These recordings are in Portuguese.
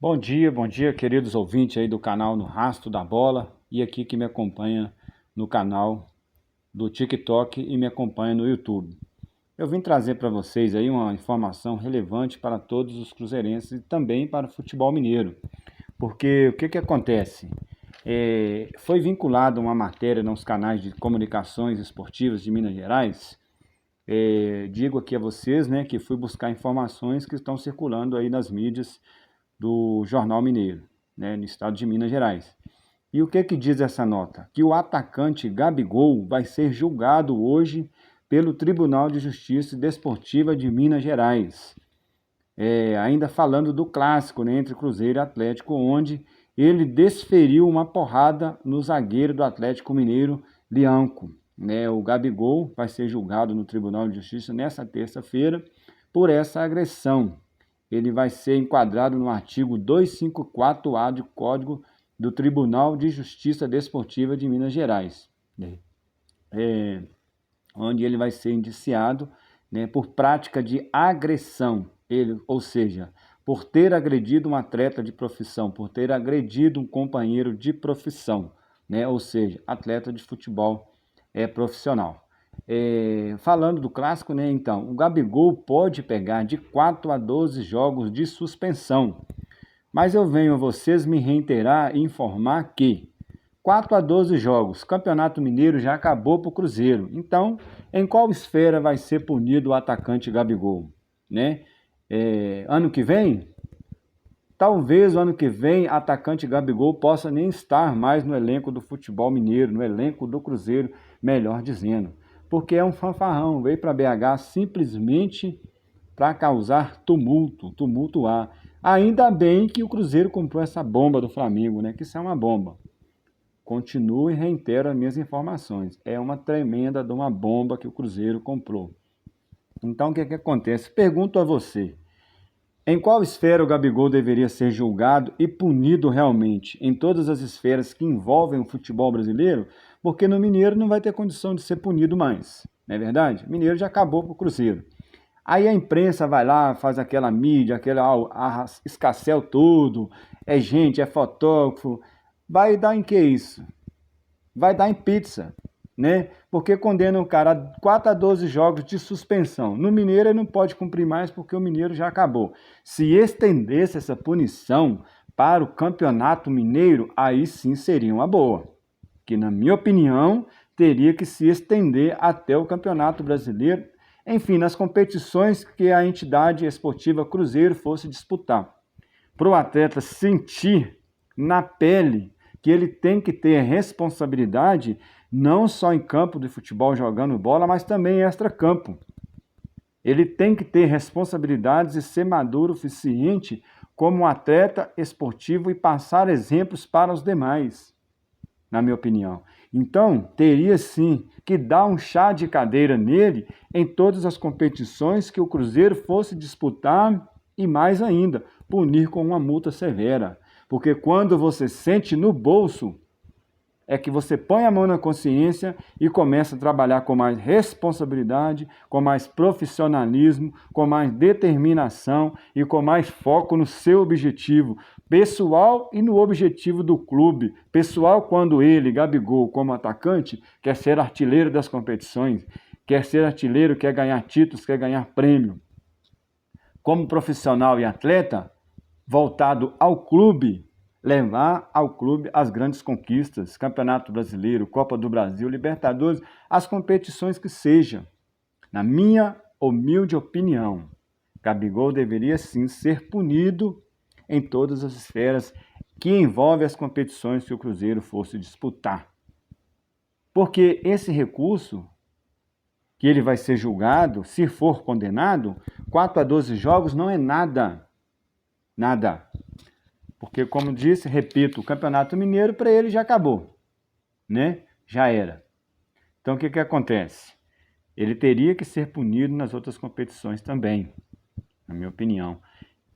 Bom dia, queridos ouvintes aí do canal No Rastro da Bola e aqui que me acompanha no canal do TikTok e me acompanha no YouTube. Eu vim trazer para vocês aí uma informação relevante para todos os cruzeirenses e também para o futebol mineiro. Porque o que acontece? Foi vinculado uma matéria nos canais de comunicações esportivas de Minas Gerais. Digo aqui a vocês, né, que fui buscar informações que estão circulando aí nas mídias do Jornal Mineiro, né, no estado de Minas Gerais. E o que diz essa nota? Que o atacante Gabigol vai ser julgado hoje pelo Tribunal de Justiça Desportiva de Minas Gerais. Ainda falando do clássico, né, entre Cruzeiro e Atlético, onde ele desferiu uma porrada no zagueiro do Atlético Mineiro, Lianco. Né? O Gabigol vai ser julgado no Tribunal de Justiça nessa terça-feira por essa agressão. Ele vai ser enquadrado no artigo 254-A do Código do Tribunal de Justiça Desportiva de Minas Gerais, onde ele vai ser indiciado, né, por prática de agressão, ou seja, por ter agredido um atleta de profissão, por ter agredido um companheiro de profissão, né, ou seja, atleta de futebol profissional. Falando do clássico, né, então, o Gabigol pode pegar de 4 a 12 jogos de suspensão. Mas eu venho a vocês me reiterar e informar que 4 a 12 jogos, Campeonato Mineiro já acabou para o Cruzeiro. Então, em qual esfera vai ser punido o atacante Gabigol? Né? Ano que vem? Talvez o ano que vem atacante Gabigol possa nem estar mais no elenco do futebol mineiro, no elenco do Cruzeiro, melhor dizendo. Porque é um fanfarrão, veio para BH simplesmente para causar tumultuar. Ainda bem que o Cruzeiro comprou essa bomba do Flamengo, né? Que isso é uma bomba. Continuo e reitero as minhas informações. É uma tremenda de uma bomba que o Cruzeiro comprou. Então o que acontece? Pergunto a você. Em qual esfera o Gabigol deveria ser julgado e punido realmente? Em todas as esferas que envolvem o futebol brasileiro? Porque no Mineiro não vai ter condição de ser punido mais. Não é verdade? O Mineiro já acabou para o Cruzeiro. Aí a imprensa vai lá, faz aquela mídia, escarcel tudo, é gente, é fotógrafo. Vai dar em que isso? Vai dar em pizza, né? Porque condena o cara a 4 a 12 jogos de suspensão. No Mineiro ele não pode cumprir mais porque o Mineiro já acabou. Se estendesse essa punição para o Campeonato Mineiro, aí sim seria uma boa. Que na minha opinião teria que se estender até o Campeonato Brasileiro, enfim, nas competições que a entidade esportiva Cruzeiro fosse disputar. Para o atleta sentir na pele que ele tem que ter responsabilidade, não só em campo de futebol jogando bola, mas também em extra-campo. Ele tem que ter responsabilidades e ser maduro o suficiente como um atleta esportivo e passar exemplos para os demais, na minha opinião. Então, teria sim que dar um chá de cadeira nele em todas as competições que o Cruzeiro fosse disputar e mais ainda, punir com uma multa severa. Porque quando você sente no bolso, é que você põe a mão na consciência e começa a trabalhar com mais responsabilidade, com mais profissionalismo, com mais determinação e com mais foco no seu objetivo pessoal e no objetivo do clube. Pessoal, quando ele, Gabigol, como atacante, quer ser artilheiro das competições, quer ser artilheiro, quer ganhar títulos, quer ganhar prêmio. Como profissional e atleta, voltado ao clube, levar ao clube as grandes conquistas, Campeonato Brasileiro, Copa do Brasil, Libertadores, as competições que sejam. Na minha humilde opinião, Gabigol deveria sim ser punido em todas as esferas que envolvem as competições que o Cruzeiro fosse disputar. Porque esse recurso, que ele vai ser julgado, se for condenado, 4 a 12 jogos não é nada. Nada. Porque, como disse, repito, o Campeonato Mineiro para ele já acabou, né? Já era. Então, o que acontece? Ele teria que ser punido nas outras competições também, na minha opinião.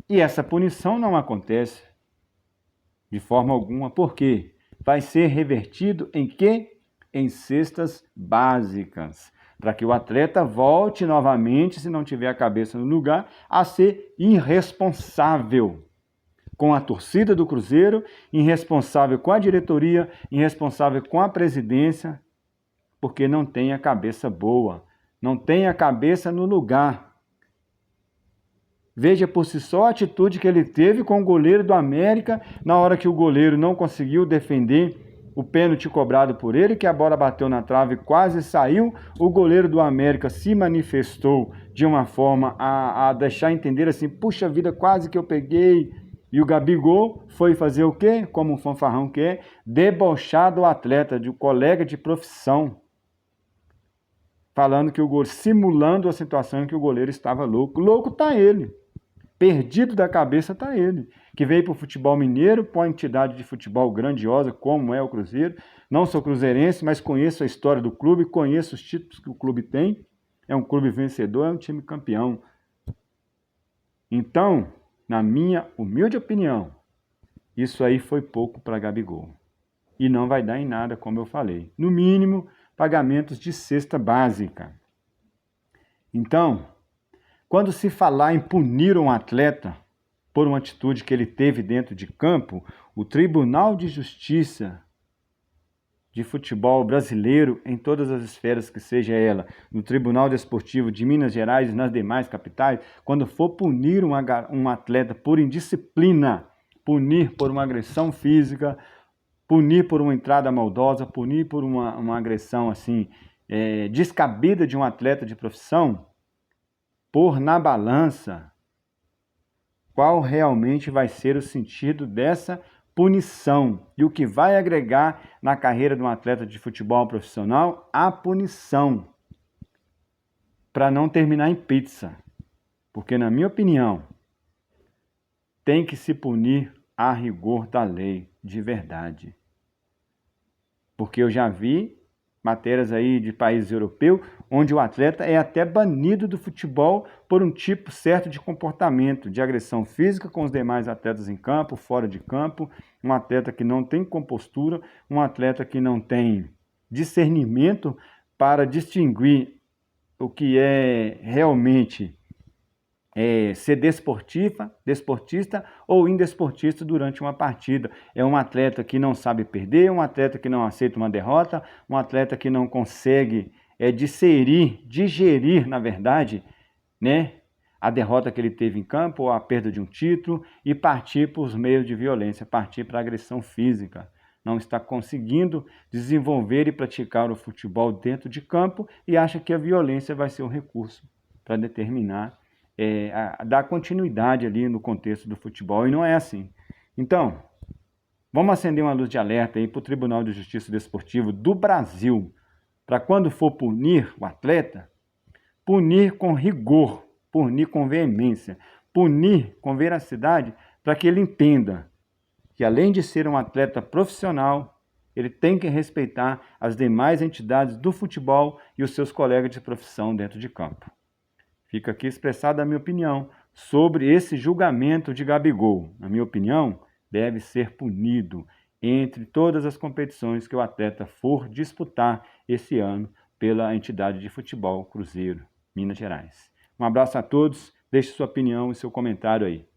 E essa punição não acontece de forma alguma, porque vai ser revertido em quê? Em cestas básicas, para que o atleta volte novamente, se não tiver a cabeça no lugar, a ser irresponsável. com a torcida do Cruzeiro, irresponsável com a diretoria, irresponsável com a presidência, porque não tem a cabeça boa, não tem a cabeça no lugar. Veja por si só a atitude que ele teve com o goleiro do América, na hora que o goleiro não conseguiu defender o pênalti cobrado por ele, que a bola bateu na trave e quase saiu. O goleiro do América se manifestou de uma forma a deixar entender assim, puxa vida, quase que eu peguei. E o Gabigol foi fazer o quê? Como um fanfarrão que é, debochar do atleta, de um colega de profissão, falando que o goleiro, simulando a situação em que o goleiro estava louco. Louco tá ele. Perdido da cabeça está ele, que veio para o futebol mineiro, para uma entidade de futebol grandiosa como é o Cruzeiro. Não sou cruzeirense, mas conheço a história do clube, conheço os títulos que o clube tem. É um clube vencedor, é um time campeão. Então, na minha humilde opinião, isso aí foi pouco para Gabigol. E não vai dar em nada, como eu falei. No mínimo, pagamentos de cesta básica. Então, quando se falar em punir um atleta por uma atitude que ele teve dentro de campo, o Tribunal de Justiça de Futebol brasileiro, em todas as esferas que seja ela, no Tribunal Desportivo de Minas Gerais e nas demais capitais, quando for punir um atleta por indisciplina, punir por uma agressão física, punir por uma entrada maldosa, punir por uma agressão assim, descabida de um atleta de profissão, pôr na balança qual realmente vai ser o sentido dessa punição e o que vai agregar na carreira de um atleta de futebol profissional a punição, para não terminar em pizza. Porque, na minha opinião, tem que se punir a rigor da lei, de verdade. Porque eu já vi matérias aí de países europeus, onde o atleta é até banido do futebol por um tipo certo de comportamento, de agressão física com os demais atletas em campo, fora de campo, um atleta que não tem compostura, um atleta que não tem discernimento para distinguir o que é realmente ser desportista ou indesportista durante uma partida. É um atleta que não sabe perder, um atleta que não aceita uma derrota, um atleta que não consegue digerir, na verdade, né, a derrota que ele teve em campo ou a perda de um título e partir para os meios de violência, partir para a agressão física. Não está conseguindo desenvolver e praticar o futebol dentro de campo e acha que a violência vai ser um recurso para determinar dar continuidade ali no contexto do futebol, e não é assim. Então, vamos acender uma luz de alerta aí para o Tribunal de Justiça Desportivo do Brasil, para quando for punir o atleta, punir com rigor, punir com veemência, punir com veracidade, para que ele entenda que além de ser um atleta profissional, ele tem que respeitar as demais entidades do futebol e os seus colegas de profissão dentro de campo. Fica aqui expressada a minha opinião sobre esse julgamento de Gabigol. Na minha opinião, deve ser punido entre todas as competições que o atleta for disputar esse ano pela entidade de futebol Cruzeiro, Minas Gerais. Um abraço a todos, deixe sua opinião e seu comentário aí.